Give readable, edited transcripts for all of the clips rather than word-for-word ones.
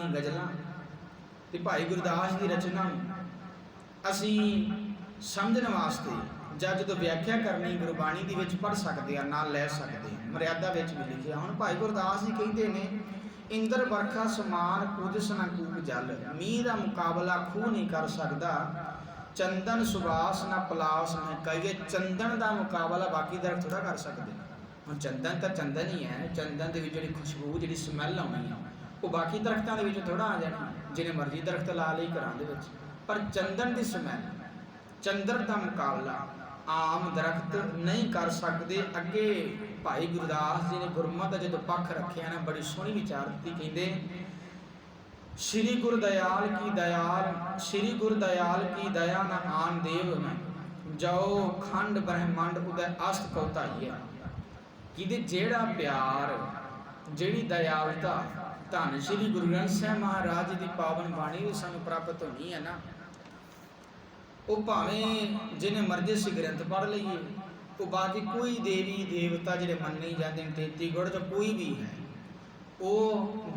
दी गज़लां ते भाई गुरदास की रचना असी समझण वास्ते ਜਾਂ ਜਦੋਂ व्याख्या करनी गुरबाणी ਦੇ ਵਿੱਚ पढ़ सकते हैं, नाल लै सकते हैं, मर्यादा ਵਿੱਚ भी लिखिया। हुण भाई गुरदास जी कहते हैं, इंद्र वर्खा समान कुदस ना कूक जल, मींह का मुकाबला खूह नहीं कर सकता, चंदन सुबास ना पलास में कहिए। चंदन का मुकाबला बाकी दरख्त थोड़ा कर सकते। हुण चंदन तो चंदन ही है, चंदन के जी खुशबू जी स्मैल आनी है वो बाकी दरख्तों के थोड़ा आ जानी, जिन्हें मर्जी दरख्त ला ली घरों, पर चंदन की स्मैल, चंदन का मुकाबला आम दरख्त नहीं कर सकते। अगे भाई गुरदास जी ने गुरमत जो पक्ष रखे ना बड़ी सोहनी विचार दी, कहते श्री गुरदयाल की दयाल, श्री गुरदयाल की दया न आन देव में जाओ खंड ब्रह्मंड उदय अस्त कौताई है। कि जेड़ा प्यार जेड़ी दयालता धन श्री गुरु ग्रंथ साहिब महाराज की पावन बाणी सानू प्राप्त होनी है ना, वो भावें जिन्हें मर्जी से ग्रंथ पढ़ लीए, वो बाकी कोई देवी देवता जिहड़े मन्ने जाते हैं 33 गुण जो कोई भी है, वो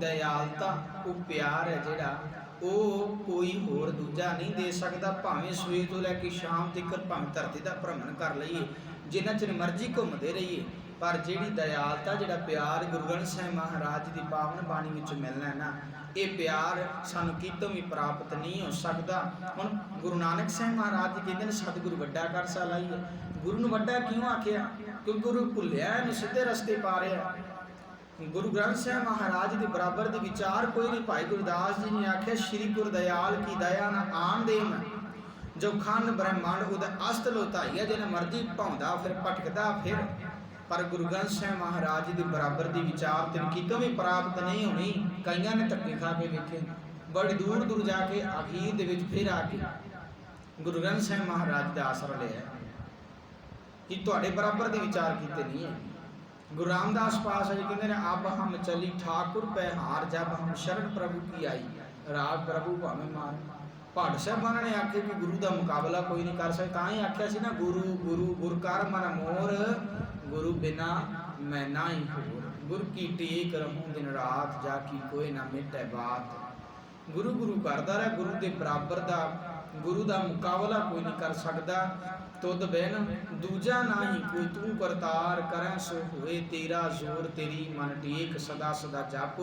दयालता वो प्यार है जिहड़ा वो कोई होर दूजा नहीं दे सकता। भावें सवेर तो लैके शाम तक भावें धरती का भ्रमण कर लीए, जिन्ना चिर मर्जी घूमते रहिए, पर जिहड़ी दयालता जिहड़ा प्यार गुरु ग्रंथ साहिब महाराज की पावन बाणी विच मिलना है ना, ये प्यार सानू कितों भी प्राप्त नहीं हो सकता। हुण गुरु नानक साहिब महाराज जी कहते हैं सतगुरु वड्डा कर सलाई है। गुरु नूं वड्डा क्यों आखिया? क्योंकि गुरु भुलिया इहनूं सीधे रस्ते पा रहा। गुरु ग्रंथ साहिब महाराज के बराबर के विचार कोई नहीं। भाई गुरदास जी ने आख्या श्री गुरदयाल की दया न आन दे में जो खंड ब्रह्मांड उदय अस्त लोताई है, जिन्हें मर्जी भाउंदा फिर भटकदा फिर, पर गुरु ग्रंथ साहिब महाराज जी के बराबर की विचार तेन कितों भी प्राप्त नहीं होनी। कई ने धक्के खा के वेखे, बड़ी दूर दूर जाके अखीर दे विच फिर आके गुरु ग्रंथ साहिब महाराज का आसरा लिया कि तुहाडे बराबर के विचार किते नहीं है। गुरु रामदास पास जी कहते हैं अब हम चली ठाकुर पे हार, जब हम शरण प्रभु की आई राग प्रभु भावें मार। भाट साहबान ने आखे कि गुरु का मुकाबला कोई नहीं कर सकता, ही आख्या सी ना गुरु गुरु गुर कर मन मोर, गुरु बिना मैं ना ही होर, गुरु की टेक रहूं दिन रात जाकी कोई ना मिटे बात। गुरु गुरु करता रहा, गुरु के बराबर का गुरु का मुकाबला कोई नहीं कर सकता। तुद बिन दूजा ना ही कोई, तू करतार करें सो होए तेरा जोर, तेरी मन टेक सदा सदा जप।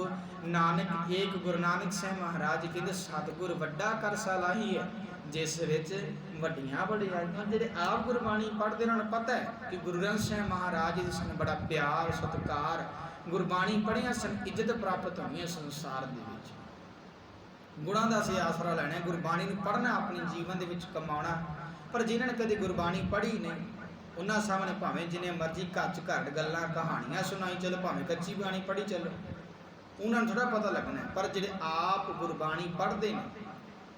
नानक एक गुरु नानक साहिब महाराज कहते सतगुर वड्डा कर सलाही है, जिस विच वड्डियां वड्डियाइयां जिहड़े आप गुरबाणी पढ़ते उन्होंने पता है कि गुरु ग्रंथ साहिब महाराज जी सन बड़ा प्यार सत्कार, गुरबाणी पढ़िया सन इज्जत प्राप्त होनी है संसार दे विच। गुणां दा असीं आसरा लैना, गुरबाणी नूं पढ़ना अपने जीवन दे विच कमाउणा। पर जिन्होंने कभी गुरबाणी पढ़ी नहीं उन्होंने सामने भावें जिन्हें मर्जी कच घट गल्लां कहानियां सुनाई चलो, भावें कच्ची बाणी पढ़ी चलो, उन्होंने थोड़ा पता लगना। पर जिहड़े आप गुरबाणी पढ़ते हैं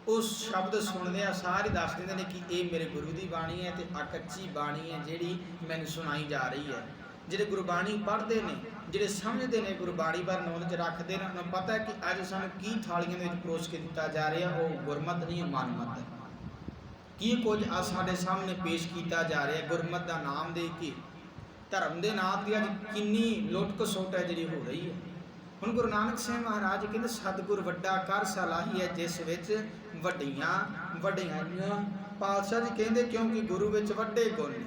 उस शब्द सुनते सारे दस देंगे ने कि ये मेरे गुरु की बाणी है तो आ कच्ची बाणी है जिहड़ी मैनूं सुनाई जा रही है। जिहड़े गुरबाणी पढ़ते हैं, जिहड़े समझते हैं, गुरबाणी बारे नॉलेज रखते हैं, उन्हें पता है कि अज सानूं की थालियां दे विच परोस के दिता जा रहा है, वो गुरमत नहीं मनमत है। की कुछ अज साडे सामने पेश किया जा रहा है गुरमत का नाम दे के, धर्म के नाम की अज किन्नी लुट खसुट है जी हो रही है। हुण गुरु नानक साहिब महाराज कहते सतगुर वड्डा कर सलाही है, जिस विच वड्डियां वड्डियाइयां। पातशाह जी कहते क्योंकि गुरु विच वड्डे गुण ने,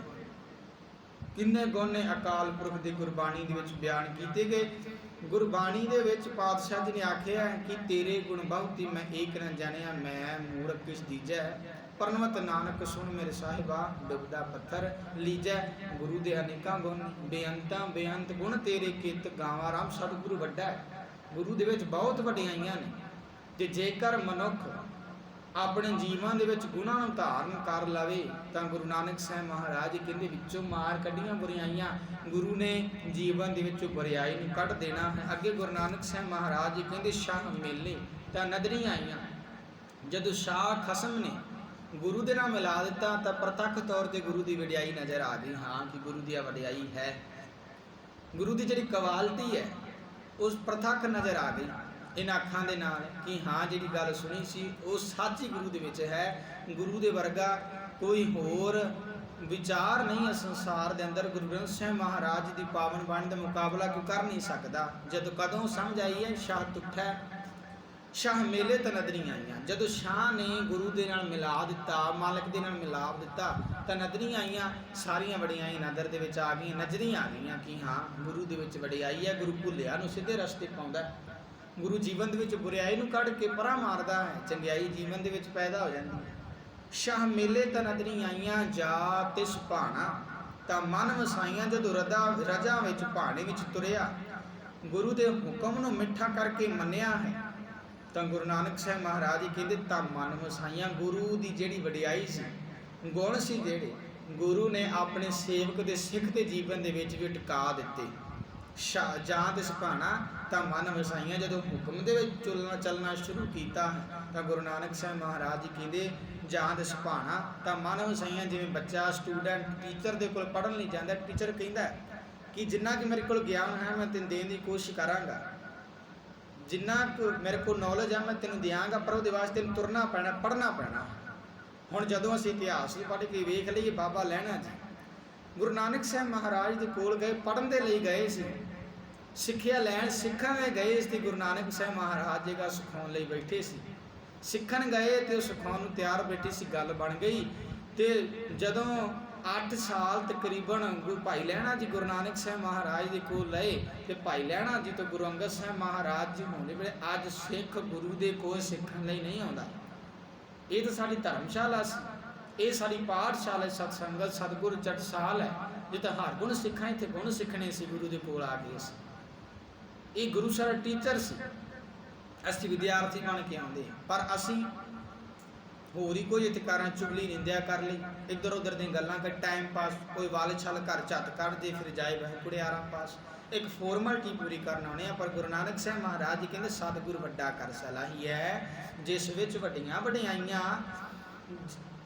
किन्ने गुण ने अकाल पुरख की गुरबाणी दे विच बयान किए गए। गुरबाणी दे विच पातशाह जी ने आख्या कि तेरे गुण बहुती मैं एक न जानिया, मैं मूर्ख किस दीजै, परनवत नानक सुन मेरे साहिबा डुबदा पत्थर लीजै। गुरु दे अनेकां गुण बेअंतां बेअंत गुण तेरे कित गावां राम। सतगुरु वड्डा है, गुरु दे विच बहुत वड्डियाइयां ने। ते जेकर मनुख अपने जीवन दे विच गुणां नूं धारण कर लवे तां गुरु नानक साहिब महाराज कहंदे विचों मार कड्ढियां बुराइयां, गुरु ने जीवन दे विचों बुराई नूं कढ देना है। अगे गुरु नानक साहिब महाराज कहंदे शाह मेले तां नदरी आईयां, जदों शाह खसम ने गुरु दे नाल मिला दिता तो प्रतख तौर पर गुरु की वडियाई नज़र आ गई। हाँ कि गुरु की वडियाई है, गुरु की जी क्वालिटी है उस प्रतख नज़र आ गई इन अखां दे नाल कि हाँ जी गल सुनी सी वो सच ही गुरु दे विच है। गुरु दे वर्गा कोई होर विचार नहीं है संसार के अंदर। गुरु ग्रंथ साहिब महाराज की पावन बाणी का मुकाबला कोई कर नहीं सकता। जब कदों समझ आई है शाह तुठा ਸ਼ਾਹ ਮੇਲੇ ਤਾਂ ਨਦਰੀ ਆਈਆਂ। ਜਦੋਂ ਸ਼ਾਹ ਨੇ ਗੁਰੂ ਦੇ ਨਾਲ ਮਿਲਾ ਦਿੱਤਾ, ਮਾਲਕ ਦੇ ਨਾਲ ਮਿਲਾਪ ਦਿੱਤਾ, ਤਾਂ ਨਦਰੀ ਆਈਆਂ ਸਾਰੀਆਂ ਵਡਿਆਈ ਨਦਰ ਦੇ ਵਿੱਚ ਆ ਗਈਆਂ, ਨਜ਼ਰੀਆਂ ਆ ਗਈਆਂ ਕਿ ਹਾਂ ਗੁਰੂ ਦੇ ਵਿੱਚ ਵਡਿਆਈ ਹੈ। ਗੁਰੂ ਭੁੱਲਿਆ ਨੂੰ ਸਿੱਧੇ ਰਸਤੇ ਪਾਉਂਦਾ। ਗੁਰੂ ਜੀਵਨ ਦੇ ਵਿੱਚ ਬੁਰਿਆਈ ਨੂੰ ਕੱਢ ਕੇ ਪਰਾਂ ਮਾਰਦਾ ਹੈ, ਚੰਗਿਆਈ ਜੀਵਨ ਦੇ ਵਿੱਚ ਪੈਦਾ ਹੋ ਜਾਂਦੀ ਹੈ। ਸ਼ਾਹ ਮੇਲੇ ਤਾਂ ਨਦਰੀ ਆਈਆਂ, ਜਾ ਤਿਸ ਭਾਣਾ ਤਾਂ ਮਨ ਵਸਾਈਆਂ। ਜਦੋਂ ਰਜਾ ਵਿੱਚ ਭਾਣੇ ਵਿੱਚ ਤੁਰਿਆ, ਗੁਰੂ ਦੇ ਹੁਕਮ ਨੂੰ ਮਿੱਠਾ ਕਰਕੇ ਮੰਨਿਆ ਹੈ, ਤਾਂ ਗੁਰੂ ਨਾਨਕ ਸਾਹਿਬ ਮਹਾਰਾਜ ਜੀ ਕਹਿੰਦੇ ਤਾਂ ਮਨ ਵਸਾਈਆਂ। ਗੁਰੂ ਦੀ ਜਿਹੜੀ ਵਡਿਆਈ ਸੀ, ਗੁਣ ਸੀ, ਜਿਹੜੇ ਗੁਰੂ ਨੇ ਆਪਣੇ ਸੇਵਕ ਦੇ ਸਿੱਖ ਦੇ ਜੀਵਨ ਦੇ ਵਿੱਚ ਵੀ ਟਿਕਾ ਦਿੱਤੇ। ਜਾਂ ਤਿਸ ਭਾਣਾ ਤਾਂ ਮਨ ਵਸਾਈਆਂ। ਜਦੋਂ ਹੁਕਮ ਦੇ ਵਿੱਚ ਚੱਲਣਾ ਸ਼ੁਰੂ ਕੀਤਾ ਤਾਂ ਗੁਰੂ ਨਾਨਕ ਸਾਹਿਬ ਮਹਾਰਾਜ ਜੀ ਕਹਿੰਦੇ ਜਾਂ ਤਿਸ ਭਾਣਾ ਤਾਂ ਮਨ ਵਸਾਈਆਂ। ਜਿਵੇਂ ਬੱਚਾ ਸਟੂਡੈਂਟ ਟੀਚਰ ਦੇ ਕੋਲ ਪੜ੍ਹਨ ਲਈ ਜਾਂਦਾ, ਟੀਚਰ ਕਹਿੰਦਾ ਕਿ ਜਿੰਨਾ ਕਿ ਮੇਰੇ ਕੋਲ ਗਿਆਨ ਹੈ ਮੈਂ ਤੈਨੂੰ ਦੇਣ ਦੀ ਕੋਸ਼ਿਸ਼ ਕਰਾਂਗਾ, ਜਿੰਨਾ ਕੁ ਮੇਰੇ ਕੋਲ ਨੌਲੇਜ ਹੈ ਮੈਂ ਤੈਨੂੰ ਦਿਆਂਗਾ, ਪਰ ਉਹਦੇ ਵਾਸਤੇ ਤੈਨੂੰ ਤੁਰਨਾ ਪੈਣਾ, ਪੜ੍ਹਨਾ ਪੈਣਾ। ਹੁਣ ਜਦੋਂ ਅਸੀਂ ਇਤਿਹਾਸ ਨੂੰ ਪੜ੍ਹ ਕੇ ਵੇਖ ਲਈਏ, ਬਾਬਾ ਲਹਿਣਾ ਜੀ ਗੁਰੂ ਨਾਨਕ ਸਾਹਿਬ ਮਹਾਰਾਜ ਦੇ ਕੋਲ ਗਏ, ਪੜ੍ਹਨ ਦੇ ਲਈ ਗਏ ਸੀ, ਸਿੱਖਿਆ ਲੈਣ ਸਿੱਖਣ ਲਈ ਗਏ ਸੀ। ਗੁਰੂ ਨਾਨਕ ਸਾਹਿਬ ਮਹਾਰਾਜ ਜੀ ਦਾ ਸਿਖਾਉਣ ਲਈ ਬੈਠੇ ਸੀ, ਸਿੱਖਣ ਗਏ ਤੇ ਉਹ ਸਿਖਾਉਣ ਨੂੰ ਤਿਆਰ ਬੈਠੇ ਸੀ। ਗੱਲ ਬਣ ਗਈ ਤੇ ਜਦੋਂ 8 ਸਾਲ ਤਕਰੀਬਨ ਭਾਈ ਲਹਿਣਾ ਜੀ ਗੁਰੂ ਨਾਨਕ ਸਾਹਿਬ ਮਹਾਰਾਜ ਦੇ ਕੋਲ ਲਏ, ਤੇ ਭਾਈ ਲਹਿਣਾ ਜੀ ਤੋਂ ਗੁਰੂ ਅੰਗਦ ਸਾਹਿਬ ਮਹਾਰਾਜ ਜੀ ਹੋਣੇ ਵੇਲੇ ਅੱਜ ਸਿੱਖ ਗੁਰੂ ਦੇ ਕੋਲ ਸਿੱਖਣ ਲਈ ਨਹੀਂ ਆਉਂਦਾ। ਇਹ ਤਾਂ ਸਾਡੀ ਧਰਮਸ਼ਾਲਾ ਸੀ, ਇਹ ਸਾਡੀ ਪਾਠਸ਼ਾਲਾ, ਸਤਸੰਗਤ ਸਤਿਗੁਰ ਚਟਸਾਲ ਹੈ, ਜਿੱਥੇ ਹਰ ਗੁਣ ਸਿੱਖਾਂ, ਇੱਥੇ ਗੁਣ ਸਿੱਖਣੇ ਸੀ। ਗੁਰੂ ਦੇ ਕੋਲ ਆ ਗਏ ਸੀ, ਇਹ ਗੁਰੂ ਸਾਡਾ ਟੀਚਰ ਸੀ, ਅਸੀਂ ਵਿਦਿਆਰਥੀ ਬਣ ਕੇ ਆਉਂਦੇ। ਪਰ ਅਸੀਂ ਹੋਰ ਹੀ ਕੋਈ ਇੱਥੇ ਕਾਰਾਂ ਚੁਗਲੀ ਨਿੰਦਿਆ ਕਰ ਲਈ, ਇੱਧਰ ਉੱਧਰ ਦੀਆਂ ਗੱਲਾਂ ਕਰ, ਟਾਈਮ ਪਾਸ, ਕੋਈ ਵਾਲ ਛਲ ਘਰ ਝੱਤ ਕੱਢ ਦੇ, ਫਿਰ ਜਾਏ ਬਹਿ ਕੁੜਿਆਰਾਂ ਪਾਸ, ਇੱਕ ਫੋਰਮੈਲਿਟੀ ਪੂਰੀ ਕਰਨ ਆਉਣੇ ਆ। ਪਰ ਗੁਰੂ ਨਾਨਕ ਸਾਹਿਬ ਮਹਾਰਾਜ ਜੀ ਕਹਿੰਦੇ ਸਤਿਗੁਰ ਵੱਡਾ ਕਰ ਸਲਾਹੀ ਹੈ, ਜਿਸ ਵਿੱਚ ਵੱਡੀਆਂ ਵਡਿਆਈਆਂ।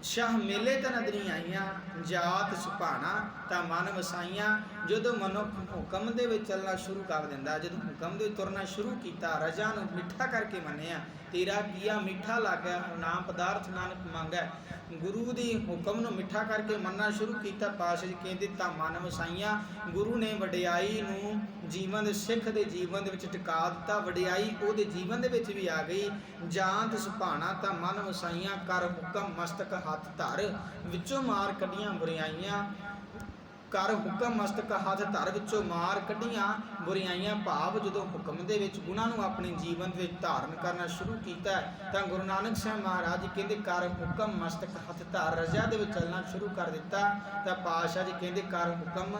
ਸ਼ਾਹ ਮੇਲੇ ਤਾਂ ਨਦਰੀ ਆਈਆਂ, ਜਾਤ ਸੁਭਾਣਾ ਤਾਂ ਮਨ ਵਸਾਈਆਂ। ਜਦੋਂ ਮਨੁੱਖ ਹੁਕਮ ਦੇ ਵਿੱਚ ਚੱਲਣਾ ਸ਼ੁਰੂ ਕਰ ਦਿੰਦਾ, ਜਦੋਂ ਹੁਕਮ ਦੇ ਤੁਰਨਾ ਸ਼ੁਰੂ ਕੀਤਾ, ਰਜਾ ਨੂੰ ਮਿੱਠਾ ਕਰਕੇ ਮੰਨਿਆ, ਤੇਰਾ ਕੀਆ ਮਿੱਠਾ ਲੱਗਿਆ, ਨਾਮ ਪਦਾਰਥ ਨਾਨਕ ਮੰਗੈ। ਗੁਰੂ ਦੀ ਹੁਕਮ ਨੂੰ ਮਿੱਠਾ ਕਰਕੇ ਮੰਨਣਾ ਸ਼ੁਰੂ ਕੀਤਾ, ਪਾਤਸ਼ਾਹ ਜੀ ਕਹਿੰਦੇ ਤਾਂ ਮਨ ਵਸਾਈਆਂ। ਗੁਰੂ ਨੇ ਵਡਿਆਈ ਨੂੰ ਜੀਵਨ ਦੇ ਸਿੱਖ ਦੇ ਜੀਵਨ ਦੇ ਵਿੱਚ ਟਿਕਾ ਦਿੱਤਾ, ਵਡਿਆਈ ਉਹਦੇ ਜੀਵਨ ਦੇ ਵਿੱਚ ਵੀ ਆ ਗਈ। ਜਾਂਤ ਸੁਭਾਣਾ ਤਾਂ ਮਨ ਵਸਾਈਆਂ, ਕਰ ਹੁਕਮ ਮਸਤਕ ਹੱਥ ਧਰ, ਵਿੱਚੋਂ ਮਾਰ ਕੱਢੀਆਂ ਬੁਰਿਆਈਆਂ। ਕਰ ਹੁਕਮ ਮਸਤਕ ਹੱਥ ਧਰ, ਵਿੱਚੋਂ ਮਾਰ ਕੱਢੀਆਂ ਬੁਰਿਆਈਆਂ। ਭਾਵ ਜਦੋਂ ਹੁਕਮ ਦੇ ਵਿੱਚ ਗੁਣਾਂ ਨੂੰ ਆਪਣੇ ਜੀਵਨ ਵਿੱਚ ਧਾਰਨ ਕਰਨਾ ਸ਼ੁਰੂ ਕੀਤਾ, ਤਾਂ ਗੁਰੂ ਨਾਨਕ ਸਾਹਿਬ ਮਹਾਰਾਜ ਜੀ ਕਹਿੰਦੇ ਕਰ ਹੁਕਮ ਮਸਤਕ ਹੱਥ ਧਰ, ਰਜਾ ਦੇ ਵਿੱਚ ਚੱਲਣਾ ਸ਼ੁਰੂ ਕਰ ਦਿੱਤਾ। ਤਾਂ ਪਾਤਸ਼ਾਹ ਜੀ ਕਹਿੰਦੇ ਕਰ ਹੁਕਮ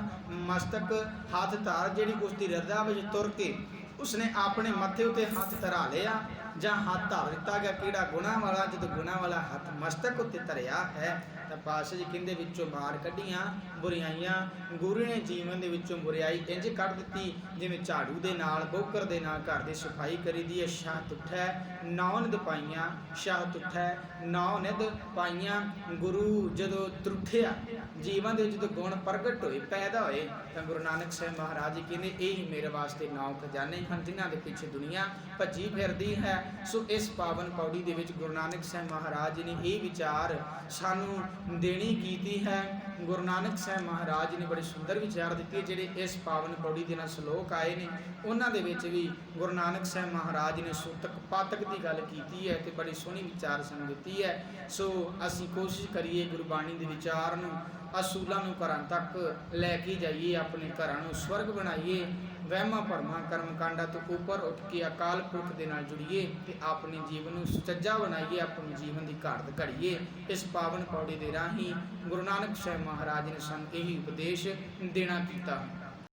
ਮਸਤਕ ਹੱਥ ਧਰ, ਜਿਹੜੀ ਉਸ ਦੀ ਰਜਾ ਵਿੱਚ ਤੁਰ ਕੇ ਉਸਨੇ ਆਪਣੇ ਮੱਥੇ ਉੱਤੇ ਹੱਥ ਧਰਾ ਲਿਆ ਜਾਂ ਹੱਥ ਧਰ ਦਿੱਤਾ ਗਿਆ। ਕਿਹੜਾ ਗੁਣਾਂ ਵਾਲਾ? ਜਦੋਂ ਗੁਣਾਂ ਵਾਲਾ ਹੱਥ ਮਸਤਕ ਉੱਤੇ ਧਰਿਆ ਹੈ ਤਾਂ ਪਾਤਸ਼ਾਹ ਜੀ ਕਹਿੰਦੇ ਵਿੱਚੋਂ ਮਾਰ ਕੱਢੀਆਂ ਬੁਰਿਆਈਆਂ। ਗੁਰੂ ਨੇ ਜੀਵਨ ਦੇ ਵਿੱਚੋਂ ਬੁਰਿਆਈ ਇੰਝ ਕੱਢ ਦਿੱਤੀ ਜਿਵੇਂ ਝਾੜੂ ਦੇ ਨਾਲ, ਬੋਕਰ ਦੇ ਨਾਲ ਘਰ ਦੀ ਸਫਾਈ ਕਰੀਦੀ ਹੈ। ਸ਼ਾਹ ਤੁਠੈ ਨੌ ਨਿਧ ਪਾਈਆਂ, ਸ਼ਾਹ ਤੁਠੈ ਨੌ ਨਿਧ ਪਾਈਆਂ। ਗੁਰੂ ਜਦੋਂ ਤਰੁੱਠਿਆ ਜੀਵਨ ਦੇ ਜਦੋਂ ਗੁਣ ਪ੍ਰਗਟ ਹੋਏ, ਪੈਦਾ ਹੋਏ, ਤਾਂ ਗੁਰੂ ਨਾਨਕ ਸਾਹਿਬ ਮਹਾਰਾਜ ਜੀ ਕਹਿੰਦੇ ਇਹ ਹੀ ਮੇਰੇ ਵਾਸਤੇ 9 ਖਜ਼ਾਨੇ ਹਨ, ਜਿਨ੍ਹਾਂ ਦੇ ਪਿੱਛੇ ਦੁਨੀਆ ਭੱਜੀ ਫਿਰਦੀ ਹੈ। ਸੋ ਇਸ ਪਾਵਨ ਪੌੜੀ ਦੇ ਵਿੱਚ ਗੁਰੂ ਨਾਨਕ ਸਾਹਿਬ ਮਹਾਰਾਜ ਜੀ ਨੇ ਇਹ ਵਿਚਾਰ ਸਾਨੂੰ ਦੇਣੀ ਕੀਤੀ ਹੈ। ਗੁਰੂ ਨਾਨਕ ਸਾਹਿਬ ਮਹਾਰਾਜ ਜੀ ਨੇ ਬੜੇ ਸੁੰਦਰ ਵਿਚਾਰ ਦਿੱਤੇ, ਜਿਹੜੇ ਇਸ ਪਾਵਨ ਪੌੜੀ ਦੇ ਨਾਲ ਸ਼ਲੋਕ ਆਏ ਨੇ, ਉਹਨਾਂ ਦੇ ਵਿੱਚ ਵੀ ਗੁਰੂ ਨਾਨਕ ਸਾਹਿਬ ਮਹਾਰਾਜ ਜੀ ਨੇ ਸੂਤਕ ਪਾਤਕ ਦੀ ਗੱਲ ਕੀਤੀ ਹੈ ਤੇ ਬੜੀ ਸੋਹਣੀ ਵਿਚਾਰ ਸਾਨੂੰ ਦਿੱਤੀ ਹੈ। ਸੋ ਅਸੀਂ ਕੋਸ਼ਿਸ਼ ਕਰੀਏ ਗੁਰਬਾਣੀ ਦੇ ਵਿਚਾਰ ਨੂੰ, ਅਸੂਲਾਂ ਨੂੰ ਘਰਾਂ ਤੱਕ ਲੈ ਕੇ ਜਾਈਏ, ਆਪਣੇ ਘਰਾਂ ਨੂੰ ਸਵਰਗ ਬਣਾਈਏ, ਵਹਿਮਾਂ ਭਰਮਾਂ ਕਰਮ ਕਾਂਡਾਂ ਤੋਂ ਉੱਪਰ ਉੱਠ ਕੇ ਅਕਾਲ ਪੁਰਖ ਦੇ ਨਾਲ ਜੁੜੀਏ ਤੇ ਆਪਣੇ ਜੀਵਨ ਨੂੰ ਸੁਚੱਜਾ ਬਣਾਈਏ, ਆਪਣੇ ਜੀਵਨ ਦੀ ਘਾਟ ਘੜੀਏ। ਇਸ ਪਾਵਨ ਪੌੜੀ ਦੇ ਰਾਹੀਂ ਗੁਰੂ ਨਾਨਕ ਸਾਹਿਬ ਮਹਾਰਾਜ ਨੇ ਸਾਨੂੰ ਇਹੀ ਉਪਦੇਸ਼ ਦੇਣਾ ਕੀਤਾ।